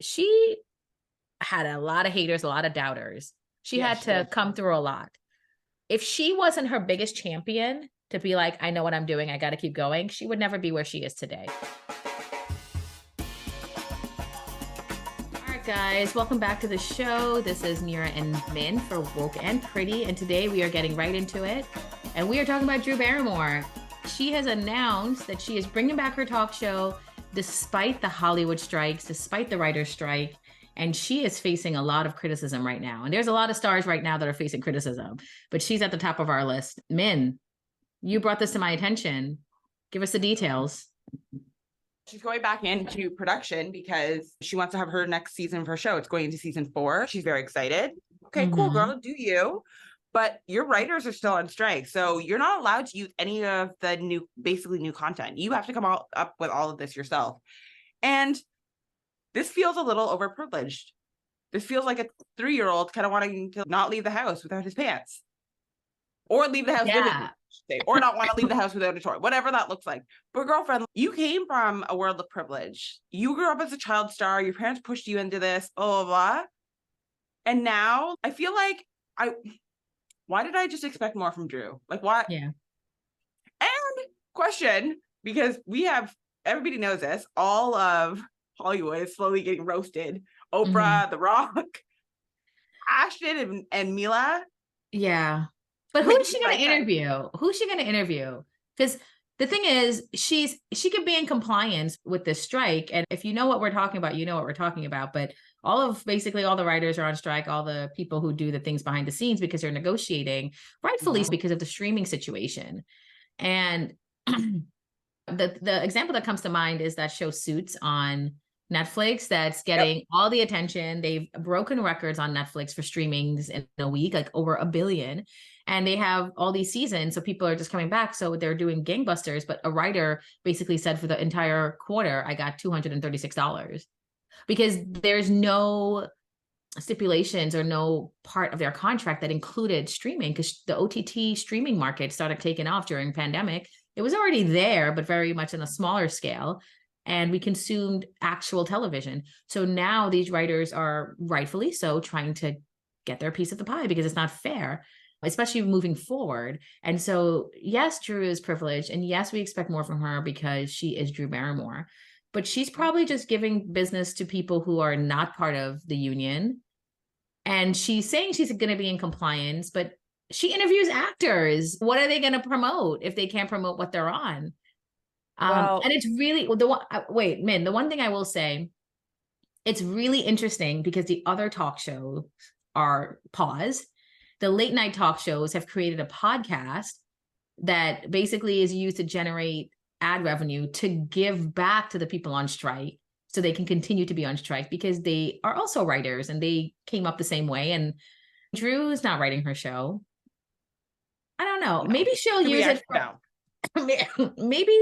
she had a lot of haters, a lot of doubters. She had to come through a lot. If she wasn't her biggest champion to be like, I know what I'm doing, I got to keep going, she would never be where she is today. All right, guys, welcome back to the show. This is Meera and Min for Woke and Pretty, and today we are getting right into it, and we are talking about Drew Barrymore. She has announced that she is bringing back her talk show despite the Hollywood strikes, despite the writer's strike, and she is facing a lot of criticism right now. And there's a lot of stars right now that are facing criticism, but she's at the top of our list. Min, you brought this to my attention. Give us the details. She's going back into production because she wants to have her next season of her show. It's going into season 4. She's very excited. Okay, cool, girl, do you. But your writers are still on strike. So you're not allowed to use any of the basically new content. You have to come up with all of this yourself. And this feels a little overprivileged. This feels like a 3-year-old kind of wanting to not leave the house without his pants. Or leave the house vividly, or not want to leave the house without a toy, whatever that looks like. But girlfriend, you came from a world of privilege. You grew up as a child star. Your parents pushed you into this, blah, blah, blah. And now I feel like why did I just expect more from Drew? Like, why? Yeah. And question, because everybody knows this, all of Hollywood is slowly getting roasted. Oprah, The Rock, Ashton, and Meera. Yeah. But who is she going to interview? Who's she going to interview? Because the thing is, she could be in compliance with this strike. And if you know what we're talking about, you know what we're talking about. But basically all the writers are on strike, all the people who do the things behind the scenes because they're negotiating, rightfully because of the streaming situation. And the example that comes to mind is that show Suits on Netflix that's getting all the attention. They've broken records on Netflix for streamings in a week, like over 1 billion. And they have all these seasons. So people are just coming back. So they're doing gangbusters. But a writer basically said for the entire quarter, I got $236 because there's no stipulations or no part of their contract that included streaming, because the OTT streaming market started taking off during pandemic. It was already there, but very much on a smaller scale. And we consumed actual television. So now these writers are rightfully so trying to get their piece of the pie because it's not fair, especially moving forward. And so, yes, Drew is privileged. And yes, we expect more from her because she is Drew Barrymore. But she's probably just giving business to people who are not part of the union. And she's saying she's going to be in compliance, but she interviews actors. What are they going to promote if they can't promote what they're on? And it's really Min, the one thing I will say, it's really interesting because the other talk shows are paused. The late night talk shows have created a podcast that basically is used to generate ad revenue to give back to the people on strike so they can continue to be on strike because they are also writers and they came up the same way. And Drew's not writing her show. I don't know. Maybe she'll use it for... Maybe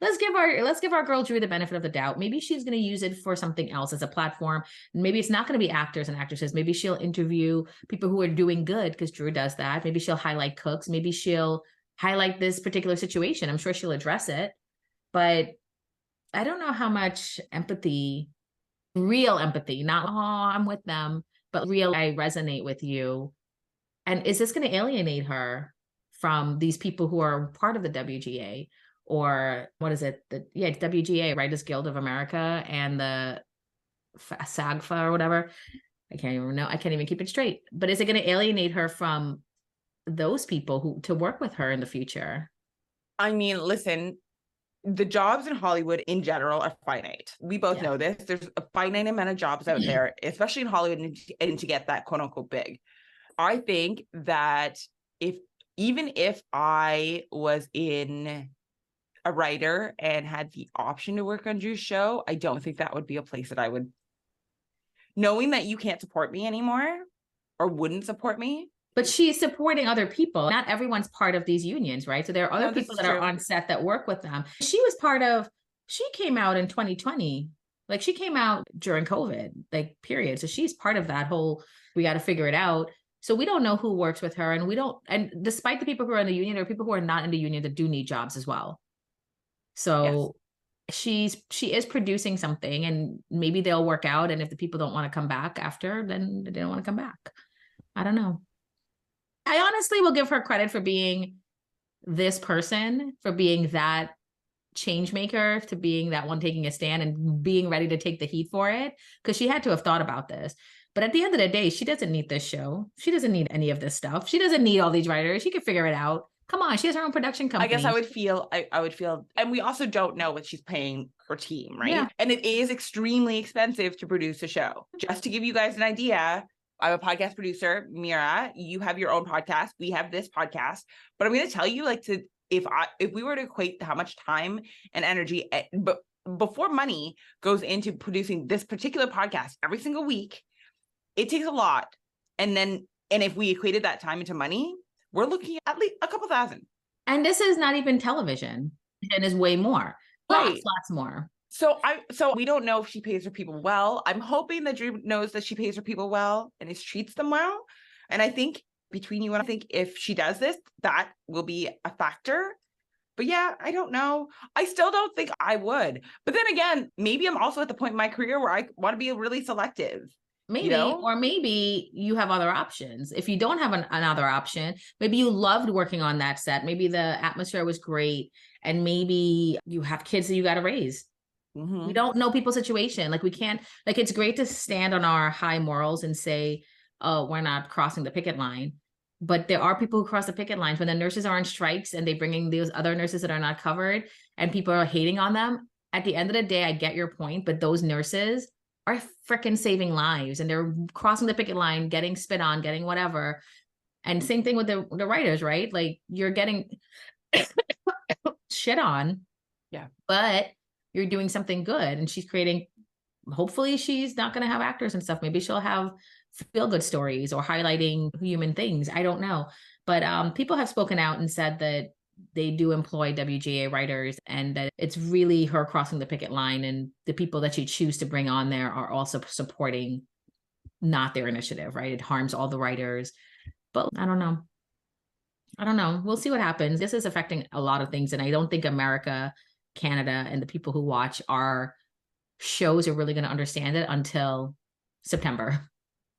let's give our girl Drew the benefit of the doubt. Maybe she's going to use it for something else as a platform. Maybe it's not going to be actors and actresses. Maybe she'll interview people who are doing good because Drew does that. Maybe she'll highlight cooks. Maybe she'll highlight this particular situation. I'm sure she'll address it, but I don't know how much empathy, real empathy, not, oh, I'm with them, but real, I resonate with you. And is this going to alienate her from these people who are part of the WGA, or what is it? WGA, Writers Guild of America, and the SAGFA or whatever. I can't even know. I can't even keep it straight. But is it going to alienate her from those people to work with her in the future? I mean, listen, the jobs in Hollywood in general are finite. We both know this. There's a finite amount of jobs out there, especially in Hollywood, and to get that quote unquote big. I think that even if I was a writer and had the option to work on Drew's show, I don't think that would be a place that I would, knowing that you can't support me anymore or wouldn't support me. But she's supporting other people. Not everyone's part of these unions, right? So there are other people that are on set that work with them. She came out in 2020. Like, she came out during COVID, like, period. So she's part of that whole, we got to figure it out. So we don't know who works with her, and despite the people who are in the union, there are people who are not in the union that do need jobs as well. So she is producing something, and maybe they'll work out. And if the people don't want to come back after, then they don't want to come back. I don't know. I honestly will give her credit for being this person, for being that change maker, to being that one taking a stand and being ready to take the heat for it, because she had to have thought about this. But at the end of the day, she doesn't need this show. She doesn't need any of this stuff. She doesn't need all these writers. She can figure it out. Come on, she has her own production company. I guess I would feel, and we also don't know what she's paying her team, right? Yeah. And it is extremely expensive to produce a show. Just to give you guys an idea, I'm a podcast producer, Meera. You have your own podcast. We have this podcast. But I'm going to tell you, like, if we were to equate how much time and energy, but before money goes into producing this particular podcast every single week, it takes a lot. And if we equated that time into money, we're looking at least a couple thousand. And this is not even television. And is way more. Right. Lots more. So we don't know if she pays her people well. I'm hoping that Drew knows that she pays her people well and treats them well. And I think between you and I think if she does this, that will be a factor. But yeah, I don't know. I still don't think I would. But then again, maybe I'm also at the point in my career where I want to be really selective. Maybe, you know? Or maybe you have other options. If you don't have another option, maybe you loved working on that set. Maybe the atmosphere was great. And maybe you have kids that you got to raise. Mm-hmm. We don't know people's situation. Like we can't, like, it's great to stand on our high morals and say, oh, we're not crossing the picket line. But there are people who cross the picket lines when the nurses are on strikes and they bring in those other nurses that are not covered and people are hating on them. At the end of the day, I get your point, but those nurses are freaking saving lives and they're crossing the picket line, getting spit on, getting whatever. And same thing with the writers, right? Like you're getting shit on. Yeah. But you're doing something good. And she's creating, hopefully she's not going to have actors and stuff. Maybe she'll have feel good stories or highlighting human things. I don't know. But people have spoken out and said that they do employ WGA writers and that it's really her crossing the picket line, and the people that you choose to bring on there are also supporting not their initiative, right? It harms all the writers. But I don't know. We'll see what happens. This is affecting a lot of things. And I don't think America, Canada, and the people who watch our shows are really going to understand it until September,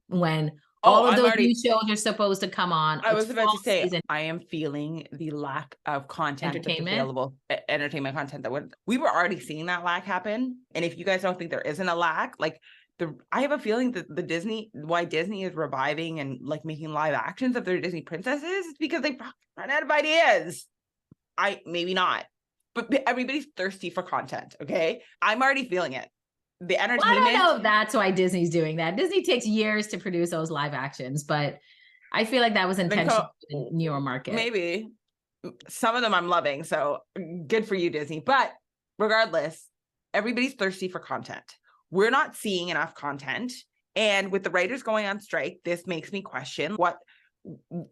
when all of those new shows are supposed to come on. I was about to say, I am feeling the lack of content available, entertainment content that we were already seeing that lack happen. And if you guys don't think there isn't a lack, like I have a feeling that why Disney is reviving and like making live actions of their Disney princesses is because they run out of ideas. Maybe not, but everybody's thirsty for content. Okay. I'm already feeling it. The entertainment. Well, I don't know if that's why Disney's doing that. Disney takes years to produce those live actions, but I feel like that was intentional in your market. Maybe some of them I'm loving, so good for you, Disney. But regardless, everybody's thirsty for content. We're not seeing enough content, and with the writers going on strike, this makes me question what.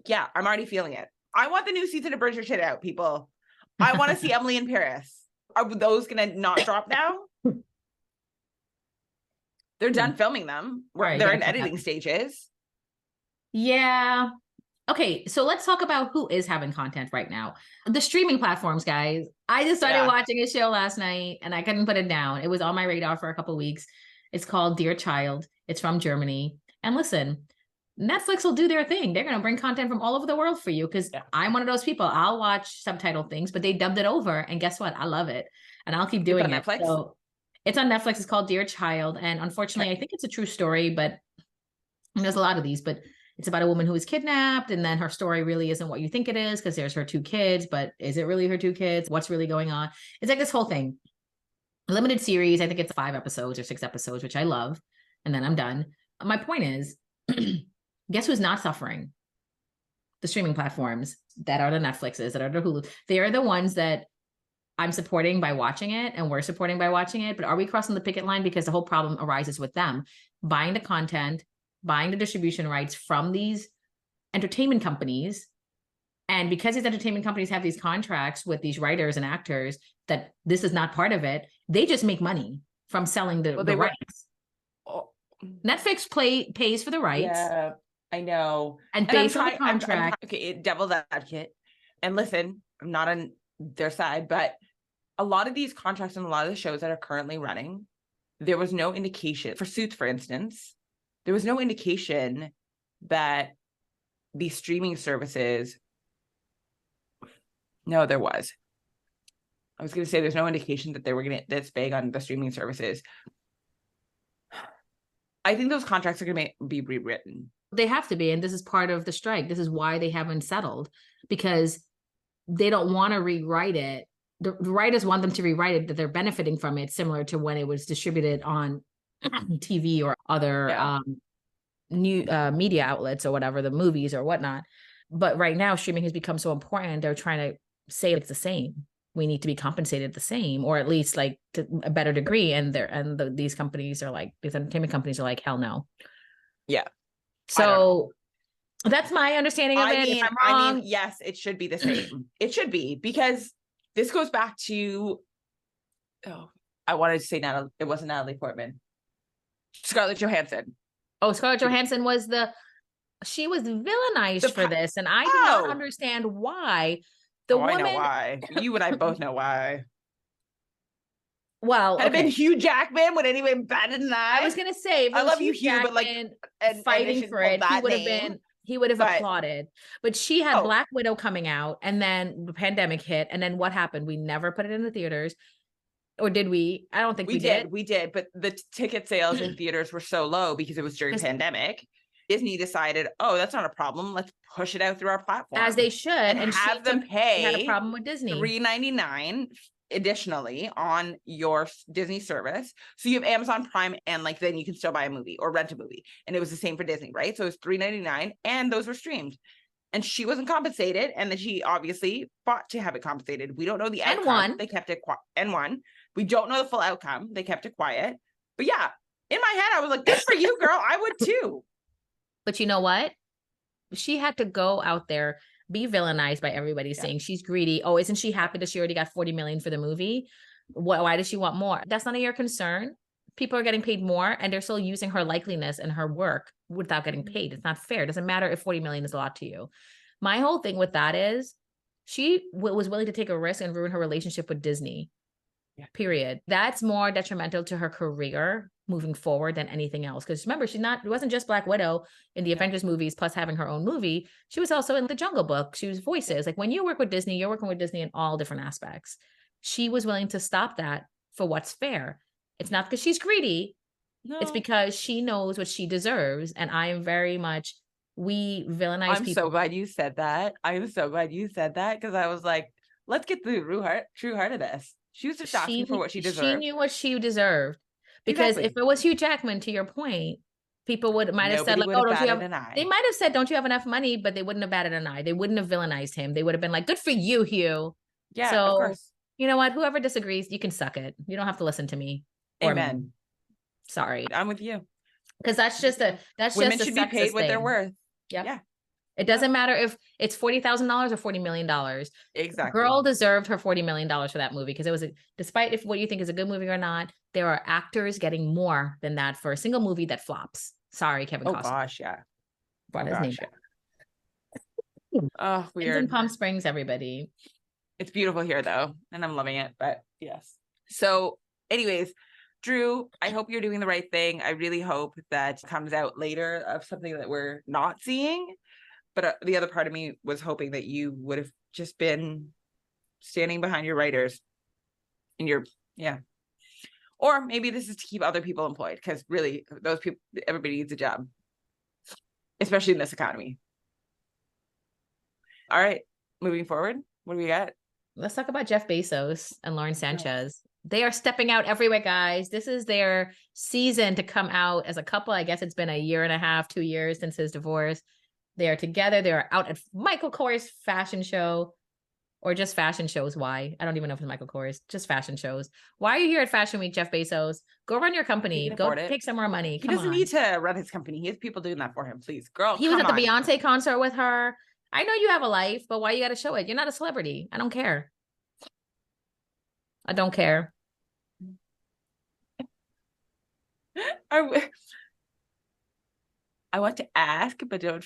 Yeah, I'm already feeling it. I want the new season of Bridgerton out, people. I want to see Emily in Paris. Are those going to not drop now? They're done filming them. Right, they're in editing stages. Yeah. Okay, so let's talk about who is having content right now. The streaming platforms, guys. I just started watching a show last night and I couldn't put it down. It was on my radar for a couple of weeks. It's called Dear Child. It's from Germany. And listen, Netflix will do their thing. They're going to bring content from all over the world for you because I'm one of those people. I'll watch subtitled things, but they dubbed it over. And guess what? I love it. And I'll keep doing it. Netflix? So it's on Netflix. It's called Dear Child. And unfortunately, I think it's a true story, but there's a lot of these, but it's about a woman who was kidnapped. And then her story really isn't what you think it is because there's her 2 kids, but is it really her 2 kids? What's really going on? It's like this whole thing. A limited series. I think it's 5 episodes or 6 episodes, which I love. And then I'm done. My point is, guess who's not suffering? The streaming platforms that are the Netflixes, that are the Hulu. They are the ones that I'm supporting by watching it and we're supporting by watching it. But are we crossing the picket line? Because the whole problem arises with them buying the content, buying the distribution rights from these entertainment companies. And because these entertainment companies have these contracts with these writers and actors that this is not part of it, they just make money from selling the rights. Netflix pays for the rights. Yeah, I know. And based on the contract. Okay, devil's advocate. And listen, I'm not on their side, but a lot of these contracts and a lot of the shows that are currently running, there was no indication for Suits, for instance, there was no indication that the streaming services, no, there was. I was going to say there's no indication that they were going to this big on the streaming services. I think those contracts are going to be rewritten. They have to be, and this is part of the strike. This is why they haven't settled, because they don't want to rewrite it. The writers want them to rewrite it, that they're benefiting from it, similar to when it was distributed on TV or other new media outlets or whatever, the movies or whatnot. But right now, streaming has become so important. They're trying to say it's the same. We need to be compensated the same, or at least like to a better degree. And these companies are like, these entertainment companies are like, hell no. Yeah. So that's my understanding of it. If I'm wrong, yes, it should be the same. It should be, because this goes back to, I wanted to say Natalie, it wasn't Natalie Portman. Scarlett Johansson. Oh, Scarlett Johansson she was villainized for this. And I do not understand why. The woman, I know why. You and I both know why. Well, had it been Hugh Jackman, would anyone better than that? I was gonna say, I love you, Hugh, but like fighting for it, he would have applauded. But she had Black Widow coming out, and then the pandemic hit, and then what happened? We never put it in the theaters. Or did we? I don't think we did. We did, but the ticket sales in theaters were so low because it was during pandemic. Disney decided, that's not a problem. Let's push it out through our platform. As they should. And have them pay. Had a problem with Disney. $3.99 additionally on your Disney service. So you have Amazon Prime, and like then you can still buy a movie or rent a movie. And it was the same for Disney, right? So it was $3.99 and those were streamed. And she wasn't compensated, and then she obviously fought to have it compensated. We don't know the outcome. They kept it and won. We don't know the full outcome. They kept it quiet. But yeah, in my head, I was like, good for you, girl. I would too. But you know what? She had to go out there, be villainized by everybody saying she's greedy. Oh, isn't she happy that she already got $40 million for the movie? Why does she want more? That's none of your concern. People are getting paid more, and they're still using her likeliness and her work without getting paid. It's not fair. It doesn't matter if 40 million is a lot to you. My whole thing with that is she was willing to take a risk and ruin her relationship with Disney. Yeah. Period. That's more detrimental to her career moving forward than anything else. Because remember, it wasn't just Black Widow in the Avengers movies, plus having her own movie. She was also in the Jungle Book. She was voices. Like when you work with Disney, you're working with Disney in all different aspects. She was willing to stop that for what's fair. It's not because she's greedy. No. It's because she knows what she deserves. And I am very much, we villainize people. I'm so glad you said that. Because I was like, let's get the true heart of this. She was just asking for what she deserved. She knew what she deserved. Because if it was Hugh Jackman, to your point, people might have said, like, oh, don't you have, they might have said, don't you have enough money? But they wouldn't have batted an eye. They wouldn't have villainized him. They would have been like, good for you, Hugh. Yeah, so, of course. You know what? Whoever disagrees, you can suck it. You don't have to listen to me. Amen. Sorry. I'm with you. Because women should be paid what they're worth. Yep. Yeah. It doesn't matter if it's $40,000 or $40 million. Exactly. Girl deserved her $40 million for that movie, because it was despite if what you think is a good movie or not, there are actors getting more than that for a single movie that flops. Sorry, Kevin Costner. Oh gosh, yeah. Brought his name back. Oh, weird. It's in Palm Springs, everybody. It's beautiful here though, and I'm loving it. But yes. So, anyways, Drew, I hope you're doing the right thing. I really hope that comes out later of something that we're not seeing. But the other part of me was hoping that you would have just been standing behind your writers and or maybe this is to keep other people employed, because really those people, everybody needs a job, especially in this economy. All right, moving forward, what do we got? Let's talk about Jeff Bezos and Lauren Sanchez. They are stepping out everywhere, guys. This is their season to come out as a couple. I guess it's been 1.5 years, 2 years since his divorce. They are together. They are out at Michael Kors fashion show, or just fashion shows. Why? I don't even know if it's Michael Kors, just fashion shows. Why are you here at Fashion Week, Jeff Bezos? Go run your company. Go take some more money. He doesn't need to run his company. He has people doing that for him. Please, girl. He was at the Beyonce concert with her. I know you have a life, but why you got to show it? You're not a celebrity. I don't care. I don't care. I want to ask, but don't.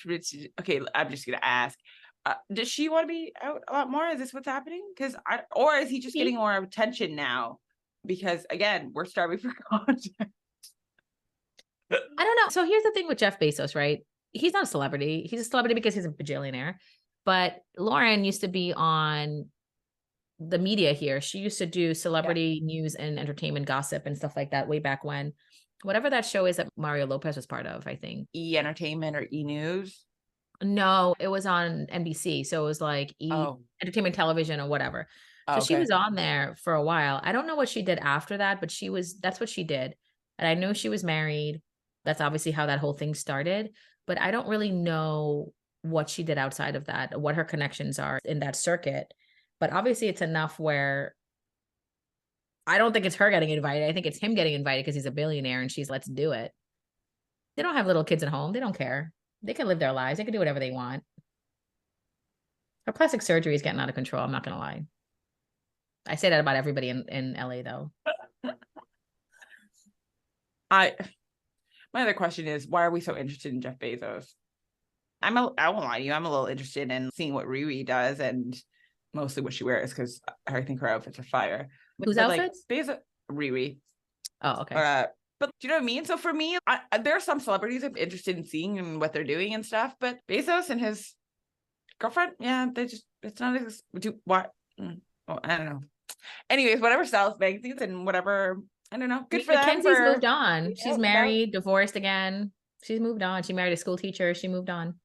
Okay, I'm just gonna ask. Does she want to be out a lot more? Is this what's happening? Or is he just getting more attention now? Because again, we're starving for content. I don't know. So here's the thing with Jeff Bezos, right? He's not a celebrity. He's a celebrity because he's a bajillionaire. But Lauren used to be on the media here. She used to do celebrity news and entertainment gossip and stuff like that way back when. Whatever that show is that Mario Lopez was part of, I think. E Entertainment or E News? No, it was on NBC. So it was like entertainment television or whatever. So she was on there for a while. I don't know what she did after that, but that's what she did. And I know she was married. That's obviously how that whole thing started. But I don't really know what she did outside of that, what her connections are in that circuit. But obviously it's enough where I don't think it's her getting invited. I think it's him getting invited because he's a billionaire and she's, let's do it. They don't have little kids at home. They don't care. They can live their lives. They can do whatever they want. Her plastic surgery is getting out of control. I'm not going to lie. I say that about everybody in LA though. My other question is, why are we so interested in Jeff Bezos? I won't lie to you. I'm a little interested in seeing what Riri does and mostly what she wears because I think her outfits are fire. Whose outfits? Like, Bezos, Riri. Oh, okay. But do you know what I mean? So for me, there are some celebrities I'm interested in seeing and what they're doing and stuff. But Bezos and his girlfriend, it's not what? I don't know. Anyways, whatever sells magazines and whatever. I don't know. Good for them. Mackenzie's moved on. She's married, divorced again. She's moved on. She married a school teacher. She moved on.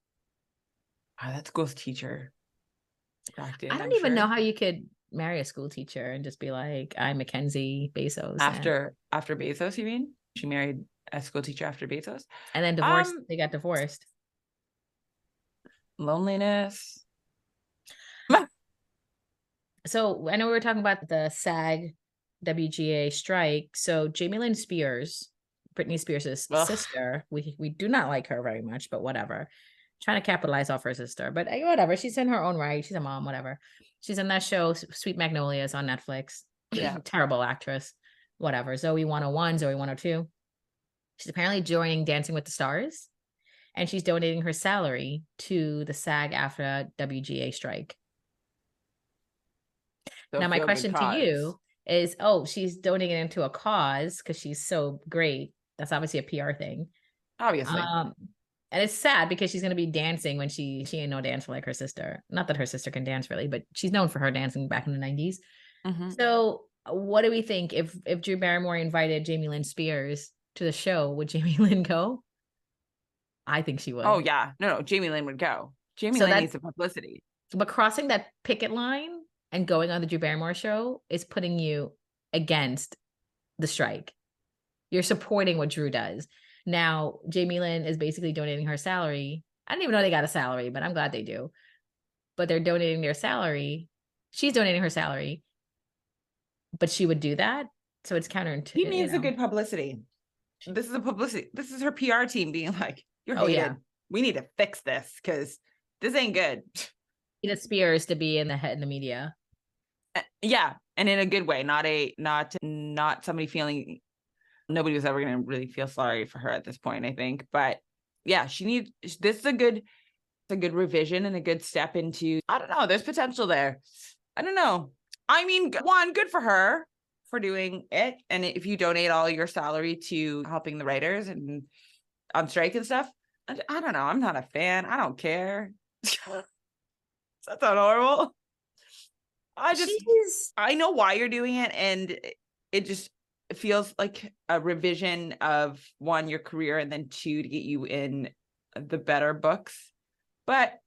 That school's teacher. I don't even know how you could marry a school teacher and just be like, I'm Mackenzie Bezos. After Bezos, you mean? She married a school teacher after Bezos? And then divorced. They got divorced. Loneliness. So I know we were talking about the SAG WGA strike. So Jamie Lynn Spears, Britney Spears' sister, we do not like her very much, but whatever. Trying to capitalize off her sister, but whatever. She's in her own right. She's a mom, whatever. She's in that show, Sweet Magnolias on Netflix. Yeah. Terrible actress. Whatever. Zoe 101, Zoe 102. She's apparently joining Dancing with the Stars, and she's donating her salary to the SAG-AFTRA WGA strike. Now, my question to you is, she's donating it to a cause because she's so great. That's obviously a PR thing. Obviously. And it's sad because she's going to be dancing when she ain't no dancer like her sister. Not that her sister can dance really, but she's known for her dancing back in the 90s. Mm-hmm. So what do we think? If Drew Barrymore invited Jamie Lynn Spears to the show, would Jamie Lynn go? I think she would. Oh, yeah. No, Jamie Lynn would go. Jamie Lynn needs the publicity. But crossing that picket line and going on the Drew Barrymore show is putting you against the strike. You're supporting what Drew does. Now, Jamie Lynn is basically donating her salary. I didn't even know they got a salary, but I'm glad they do. But they're donating their salary. She's donating her salary. But she would do that. So it's counterintuitive. He needs a good publicity. This is a publicity. This is her PR team being like, you're hated. Yeah. We need to fix this because this ain't good. You need Spears to be in the media. Yeah. And in a good way, not somebody feeling nobody was ever going to really feel sorry for her at this point, I think. But yeah, this is a good revision and a good step into, I don't know, there's potential there. I don't know. I mean, one, good for her for doing it. And if you donate all your salary to helping the writers and on strike and stuff, I don't know. I'm not a fan. I don't care. That's not horrible. I know why you're doing it. And it just feels like a revision of one, your career, and then two, to get you in the better books. But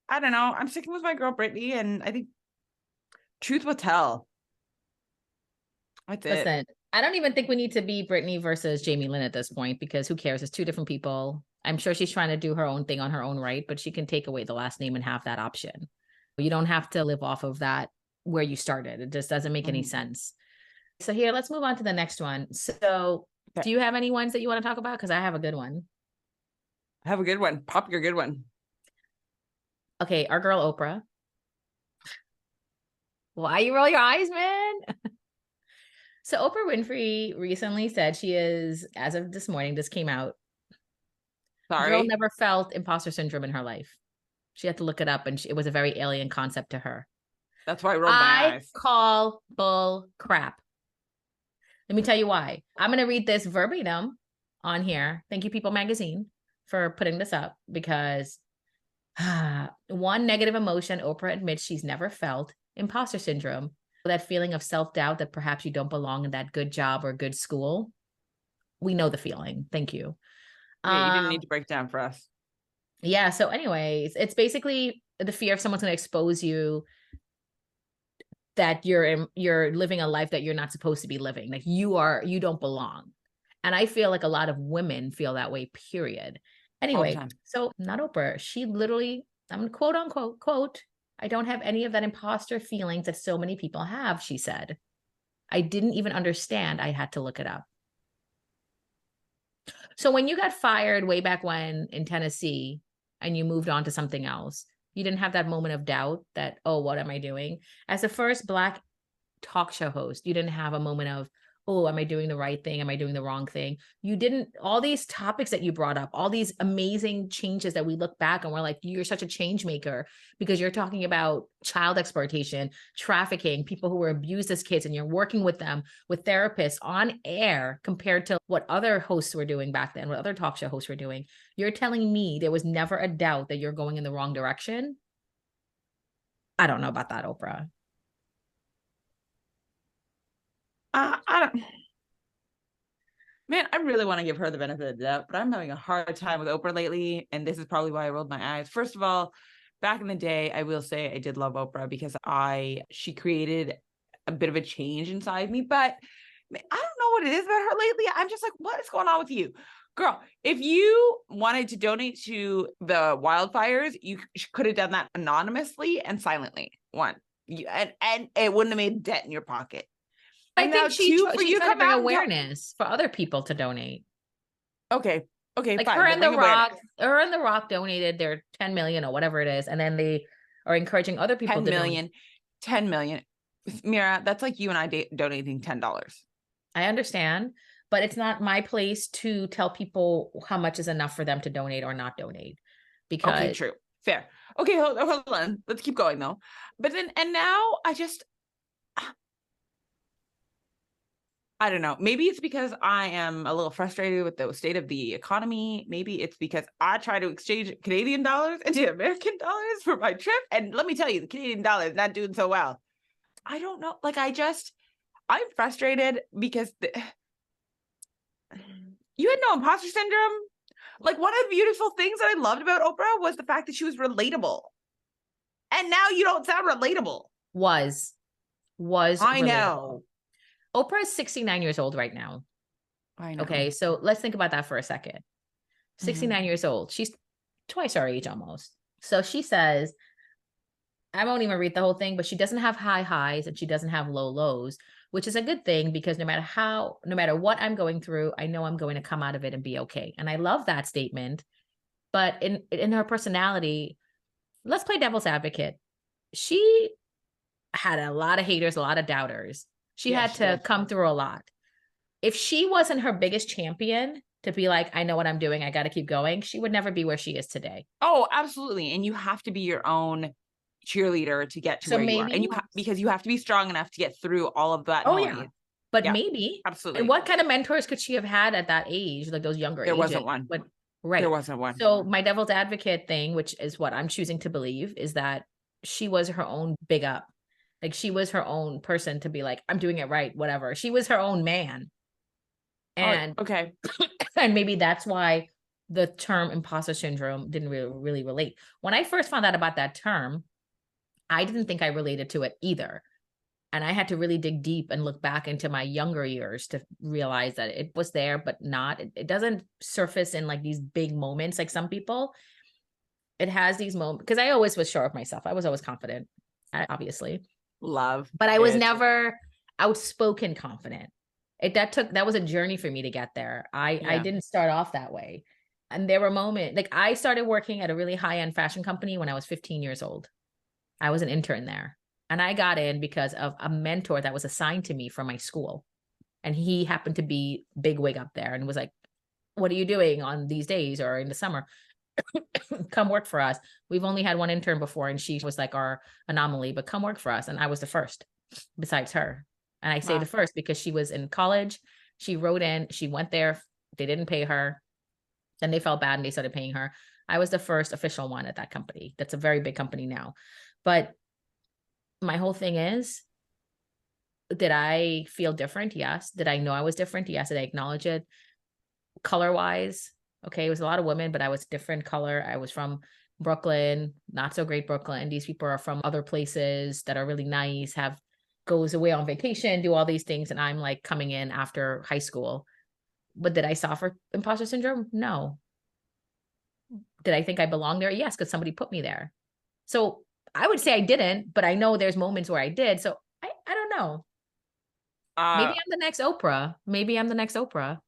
I don't know. I'm sticking with my girl Brittany, and I think truth will tell. Listen, I don't even think we need to be Brittany versus Jamie Lynn at this point, because who cares? It's two different people. I'm sure she's trying to do her own thing on her own right, but she can take away the last name and have that option. You don't have to live off of that where you started. It just doesn't make any sense. So here, let's move on to the next one. So do you have any ones that you want to talk about? Because I have a good one. I have a good one. Pop your good one. Okay, our girl Oprah. Why you roll your eyes, man? So Oprah Winfrey recently said she is, as of this morning, this came out. Sorry. Girl never felt imposter syndrome in her life. She had to look it up, and it was a very alien concept to her. That's why I rolled my I eyes. call bull crap. Let me tell you why. I'm going to read this verbatim on here. Thank you, People Magazine, for putting this up, because one negative emotion Oprah admits she's never felt: imposter syndrome. That feeling of self-doubt that perhaps you don't belong in that good job or good school. We know the feeling. Thank you. Yeah, you didn't need to break down for us. Yeah. So anyways, it's basically the fear of someone's going to expose you, that you're living a life that you're not supposed to be living. Like you don't belong. And I feel like a lot of women feel that way, period. All the Anyway, time. so not Oprah. She literally, I'm quote unquote, quote, I don't have any of that imposter feelings that so many people have, she said. I didn't even understand. I had to look it up. So when you got fired way back when in Tennessee and you moved on to something else, you didn't have that moment of doubt that, oh, what am I doing? As the first Black talk show host, you didn't have a moment of, oh, am I doing the right thing? Am I doing the wrong thing? You didn't, all these topics that you brought up, all these amazing changes that we look back and we're like, you're such a change maker, because you're talking about child exploitation, trafficking, people who were abused as kids, and you're working with them, with therapists on air, compared to what other hosts were doing back then, what other talk show hosts were doing. You're telling me there was never a doubt that you're going in the wrong direction? I don't know about that, Oprah. I don't. Man, I really want to give her the benefit of the doubt, but I'm having a hard time with Oprah lately, and this is probably why I rolled my eyes. First of all, back in the day, I will say I did love Oprah because she created a bit of a change inside me, but I don't know what it is about her lately. I'm just like, what is going on with you? Girl, if you wanted to donate to the wildfires, you could have done that anonymously and silently. One, and it wouldn't have made a dent in your pocket. I And think now two, for you trying to come bring out awareness for other people to donate. Okay, Like fine. her We'll and The bring awareness. Rock, her and The Rock donated their 10 million or whatever it is, and then they are encouraging other people 10 to million, donate. 10 million. Meera, that's like you and I donating $10. I understand, but it's not my place to tell people how much is enough for them to donate or not donate. Because Okay, true. Fair. Okay, hold on. Let's keep going though. But then, and now I don't know. Maybe it's because I am a little frustrated with the state of the economy. Maybe it's because I try to exchange Canadian dollars into American dollars for my trip. And let me tell you, the Canadian dollar is not doing so well. I don't know. Like, I'm frustrated because you had no imposter syndrome. Like, one of the beautiful things that I loved about Oprah was the fact that she was relatable. And now you don't sound relatable. was I relatable. know. Oprah is 69 years old right now. I know. Okay, so let's think about that for a second. 69 years old. She's twice our age almost. So she says, I won't even read the whole thing, but she doesn't have high highs and she doesn't have low lows, which is a good thing, because no matter what I'm going through, I know I'm going to come out of it and be okay. And I love that statement. But in her personality, let's play devil's advocate. She had a lot of haters, a lot of doubters. She had to come through a lot. If she wasn't her biggest champion to be like, I know what I'm doing, I got to keep going, she would never be where she is today. Oh, absolutely. And you have to be your own cheerleader to get to where you are. And because you have to be strong enough to get through all of that noise. Yeah. But maybe. Absolutely. And what kind of mentors could she have had at that age, like those younger ages? There wasn't one. But right. There wasn't one. So my devil's advocate thing, which is what I'm choosing to believe, is that she was her own big up. Like she was her own person to be like, I'm doing it right, whatever. She was her own man. And okay. And maybe that's why the term imposter syndrome didn't really relate. When I first found out about that term, I didn't think I related to it either. And I had to really dig deep and look back into my younger years to realize that it was there, but not. It doesn't surface in like these big moments like some people. It has these moments, because I always was sure of myself. I was always confident, obviously. Love. But I was never outspoken confident. That was a journey for me to get there. I didn't start off that way. And there were moments, like I started working at a really high-end fashion company when I was 15 years old. I was an intern there. And I got in because of a mentor that was assigned to me from my school. And he happened to be big wig up there and was like, what are you doing on these days or in the summer? come work for us. We've only had one intern before, and she was like our anomaly, but come work for us. And I was the first besides her. And I say the first because she was in college. She wrote in, she went there. They didn't pay her. Then they felt bad and they started paying her. I was the first official one at that company. That's a very big company now. But my whole thing is, did I feel different? Yes. Did I know I was different? Yes. Did I acknowledge it? Color wise, okay, it was a lot of women, but I was different color. I was from Brooklyn, not so great Brooklyn. These people are from other places that are really nice, goes away on vacation, do all these things. And I'm like coming in after high school. But did I suffer imposter syndrome? No. Did I think I belonged there? Yes, because somebody put me there. So I would say I didn't, but I know there's moments where I did. So I don't know. Maybe I'm the next Oprah. Maybe I'm the next Oprah.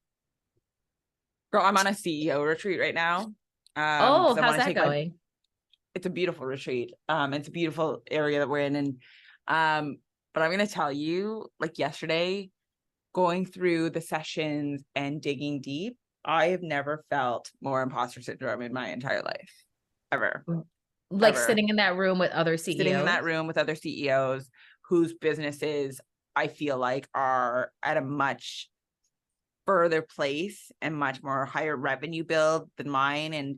Girl, I'm on a CEO retreat right now. Oh, how's that going? It's a beautiful retreat. It's a beautiful area that we're in. And but I'm gonna tell you, like yesterday, going through the sessions and digging deep, I have never felt more imposter syndrome in my entire life. Ever. Like ever. Sitting in that room with other CEOs. Sitting in that room with other CEOs whose businesses I feel like are at a much further place and much more higher revenue build than mine. And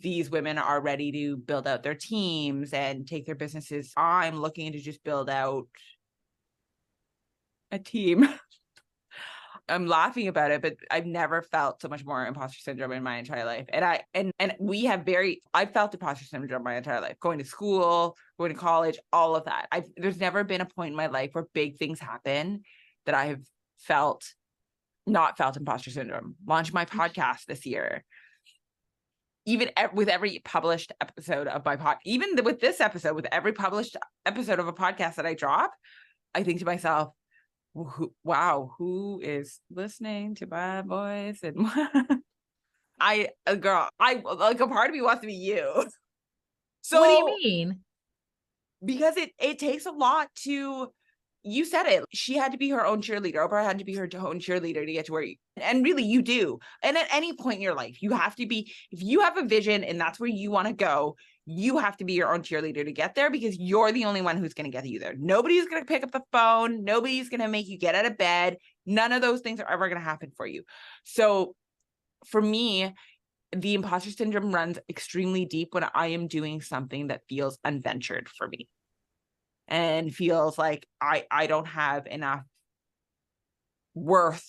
these women are ready to build out their teams and take their businesses. I'm looking to just build out a team. I'm laughing about it, but I've never felt so much more imposter syndrome in my entire life. And I've felt imposter syndrome my entire life, going to school, going to college, all of that. There's never been a point in my life where big things happen that I have not felt imposter syndrome. Launched my podcast this year. Even with every published episode of my podcast, even with this episode, with every published episode of a podcast that I drop, I think to myself, wow, who is listening to my voice? And like a part of me wants to be you. So what do you mean? Because it takes a lot to, you said it, she had to be her own cheerleader. Oprah had to be her own cheerleader to get to where and really you do. And at any point in your life, you have to be, if you have a vision and that's where you want to go, you have to be your own cheerleader to get there, because you're the only one who's going to get you there. Nobody's going to pick up the phone. Nobody's going to make you get out of bed. None of those things are ever going to happen for you. So for me, the imposter syndrome runs extremely deep when I am doing something that feels unventured for me and feels like I don't have enough worth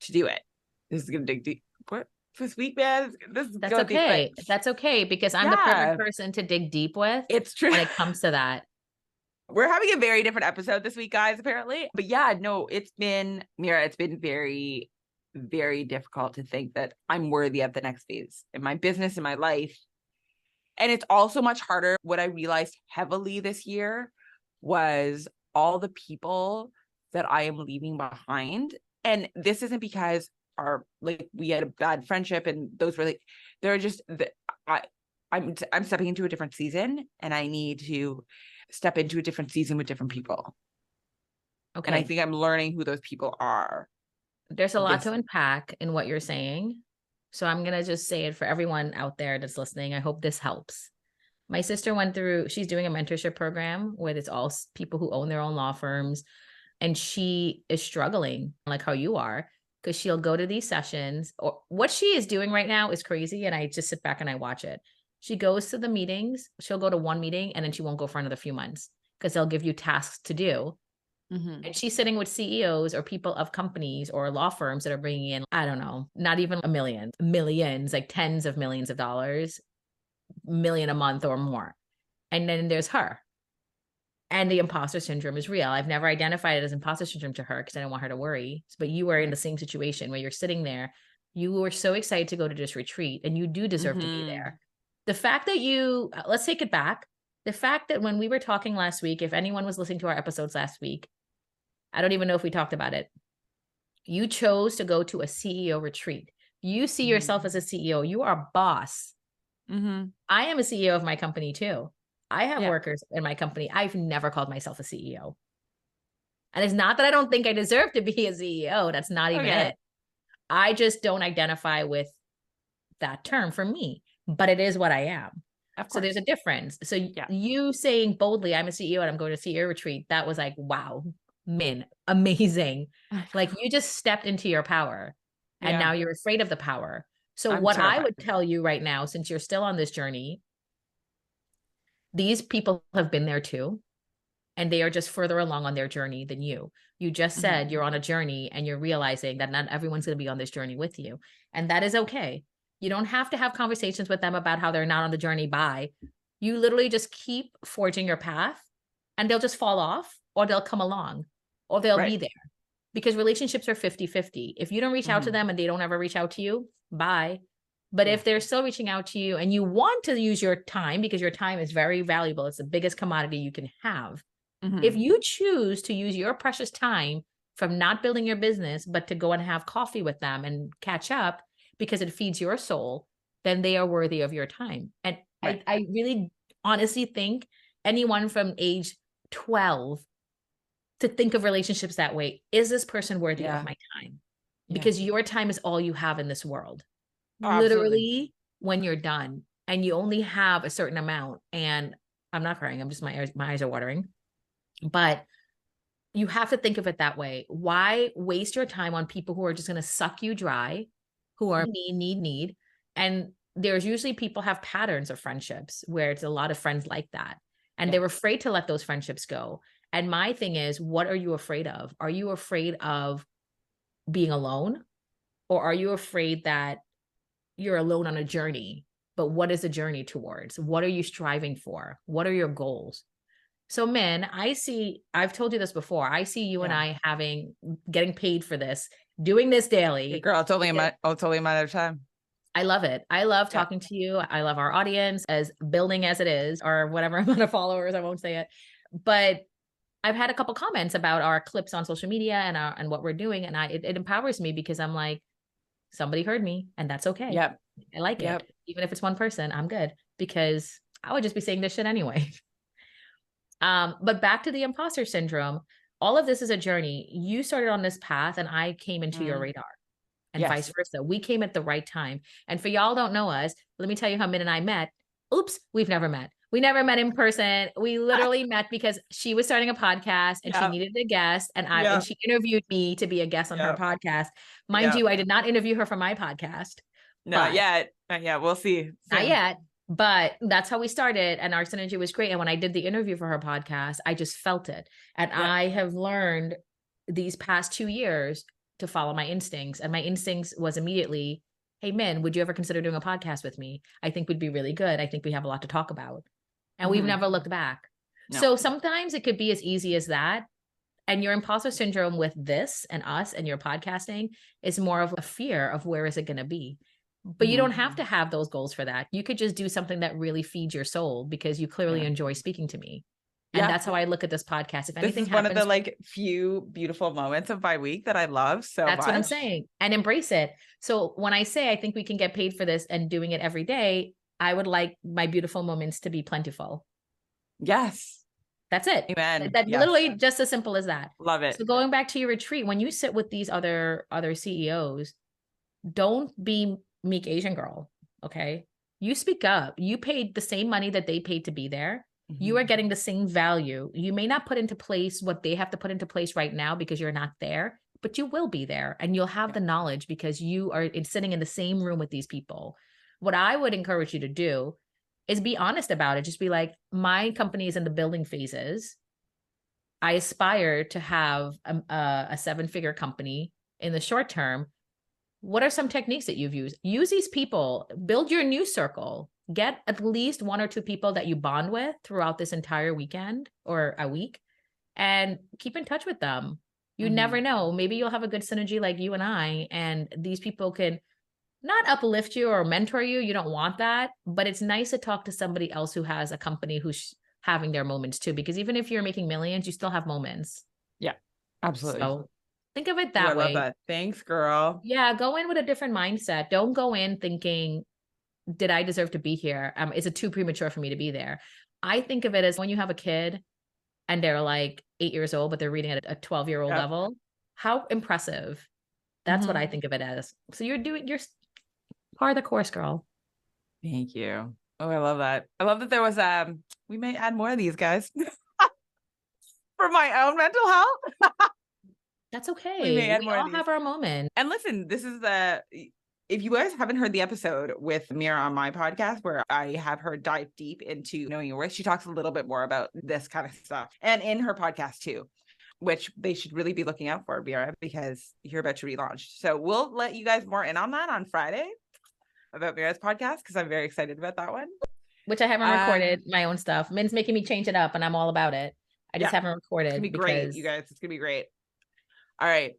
to do it. This is going to dig deep. What? This week, man. That's okay. That's okay, because I'm the perfect person to dig deep with. It's true when it comes to that. We're having a very different episode this week, guys, apparently. But yeah, no, it's been, Meera, it's been very, very difficult to think that I'm worthy of the next phase in my business, in my life. And it's also much harder. What I realized heavily this year was all the people that I am leaving behind. And this isn't because we had a bad friendship and those were like, they're just, I'm stepping into a different season and I need to step into a different season with different people. Okay. And I think I'm learning who those people are. There's a lot to unpack in what you're saying. So I'm going to just say it for everyone out there that's listening. I hope this helps. My sister she's doing a mentorship program where it's all people who own their own law firms. And she is struggling like how you are, because she'll go to these sessions, or what she is doing right now is crazy. And I just sit back and I watch it. She goes to the meetings. She'll go to one meeting and then she won't go for another few months because they'll give you tasks to do. Mm-hmm. And she's sitting with CEOs or people of companies or law firms that are bringing in, I don't know, not even millions, like tens of millions of dollars, million a month or more. And then there's her. And the imposter syndrome is real. I've never identified it as imposter syndrome to her because I don't want her to worry. But you are in the same situation where you're sitting there. You were so excited to go to this retreat and you do deserve to be there. The fact that let's take it back. The fact that when we were talking last week, if anyone was listening to our episodes last week, I don't even know if we talked about it. You chose to go to a CEO retreat. You see yourself as a CEO. You are a boss. Mm-hmm. I am a CEO of my company too. I have workers in my company. I've never called myself a CEO. And it's not that I don't think I deserve to be a CEO. That's not even it. I just don't identify with that term for me, but it is what I am. So there's a difference. So you saying boldly, I'm a CEO and I'm going to CEO retreat, that was like, wow, Min, amazing. Like you just stepped into your power and now you're afraid of the power. So what I would tell you right now, since you're still on this journey, these people have been there too, and they are just further along on their journey than you. You just said you're on a journey and you're realizing that not everyone's going to be on this journey with you. And that is okay. You don't have to have conversations with them about how they're not on the journey by. You literally just keep forging your path and they'll just fall off or they'll come along or they'll be there, because relationships are 50-50. If you don't reach out to them and they don't ever reach out to you, bye. But if they're still reaching out to you and you want to use your time, because your time is very valuable, it's the biggest commodity you can have. If you choose to use your precious time from not building your business, but to go and have coffee with them and catch up because it feeds your soul, then they are worthy of your time. And I really honestly think anyone from age 12 to think of relationships that way, is this person worthy of my time? Because your time is all you have in this world. Literally, when you're done and you only have a certain amount, and I'm not crying, I'm just, my eyes are watering. But you have to think of it that way. Why waste your time on people who are just going to suck you dry, who are need. And there's usually people have patterns of friendships where it's a lot of friends like that. And they're afraid to let those friendships go. And my thing is, what are you afraid of? Are you afraid of being alone? Or are you afraid that you're alone on a journey? But what is the journey towards? What are you striving for? What are your goals? So Min, I've told you this before, I see you and I getting paid for this, doing this daily. Hey girl, it's only a matter of time. I love it. I love talking to you. I love our audience, as building as it is, or whatever amount of followers, I won't say it. But I've had a couple comments about our clips on social media and what we're doing. And it empowers me, because I'm like, somebody heard me and that's okay. Yep. I like it. Even if it's one person, I'm good, because I would just be saying this shit anyway. But back to the imposter syndrome, all of this is a journey. You started on this path and I came into your radar, and vice versa. We came at the right time. And for y'all don't know us, let me tell you how Min and I met. Oops, we've never met. We never met in person. We literally met because she was starting a podcast and she needed a guest, and she interviewed me to be a guest on her podcast. Mind you, I did not interview her for my podcast. Not yet. We'll see. Soon. Not yet. But that's how we started. And our synergy was great. And when I did the interview for her podcast, I just felt it. And I have learned these past 2 years to follow my instincts. And my instincts was immediately, hey, Min, would you ever consider doing a podcast with me? I think we'd be really good. I think we have a lot to talk about. And we've never looked back. No. So sometimes it could be as easy as that. And your imposter syndrome with this and us and your podcasting is more of a fear of where is it going to be. But you don't have to have those goals for that. You could just do something that really feeds your soul, because you clearly enjoy speaking to me. And that's how I look at this podcast. If anything happens, one of the few beautiful moments of my week that I love so that's much. What I'm saying. And embrace it. So when I say I think we can get paid for this and doing it every day, I would like my beautiful moments to be plentiful. Yes. That's it. Amen. That literally just as simple as that. Love it. So going back to your retreat, when you sit with these other CEOs, don't be meek Asian girl. Okay. You speak up. You paid the same money that they paid to be there. You are getting the same value. You may not put into place what they have to put into place right now because you're not there, but you will be there and you'll have the knowledge because you are sitting in the same room with these people. What I would encourage you to do is be honest about it. Just be like, my company is in the building phases. I aspire to have a 7-figure company in the short term. What are some techniques that you've used? Use these people, build your new circle, get at least 1 or 2 people that you bond with throughout this entire weekend or a week, and keep in touch with them. You never know. Maybe you'll have a good synergy like you and I, and these people can not uplift you or mentor you. You don't want that, but it's nice to talk to somebody else who has a company who's having their moments too, because even if you're making millions, you still have moments. Yeah, absolutely. So think of it that way. I love that. Thanks, girl. Yeah, go in with a different mindset. Don't go in thinking, did I deserve to be here? Is it too premature for me to be there? I think of it as when you have a kid and they're like 8 years old, but they're reading at a 12-year-old level. How impressive. That's what I think of it as. So you're Par the course, girl. Thank you. Oh, I love that. I love that there was we may add more of these guys for my own mental health. That's okay. We may add more of all these. have our moment. And listen, this is if you guys haven't heard the episode with Meera on my podcast, where I have her dive deep into knowing your worth, she talks a little bit more about this kind of stuff, and in her podcast too, which they should really be looking out for, Meera, because you're about to relaunch. So we'll let you guys more in on that on Friday about Meera's podcast, because I'm very excited about that one. Which I haven't recorded my own stuff. Min's making me change it up, and I'm all about it. I just haven't recorded. It's gonna be great, you guys. It's gonna be great. All right.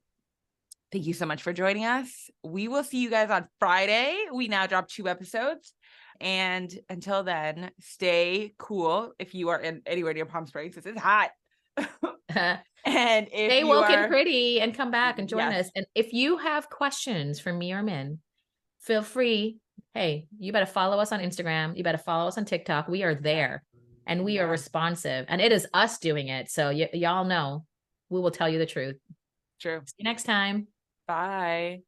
Thank you so much for joining us. We will see you guys on Friday. We now drop 2 episodes. And until then, stay cool if you are anywhere near Palm Springs. This is hot. And if stay you woke and pretty and come back and join Yes. us. And if you have questions for me or Min, feel free. Hey, you better follow us on Instagram. You better follow us on TikTok. We are there and we are responsive. And it is us doing it. So y'all know we will tell you the truth. True. See you next time. Bye.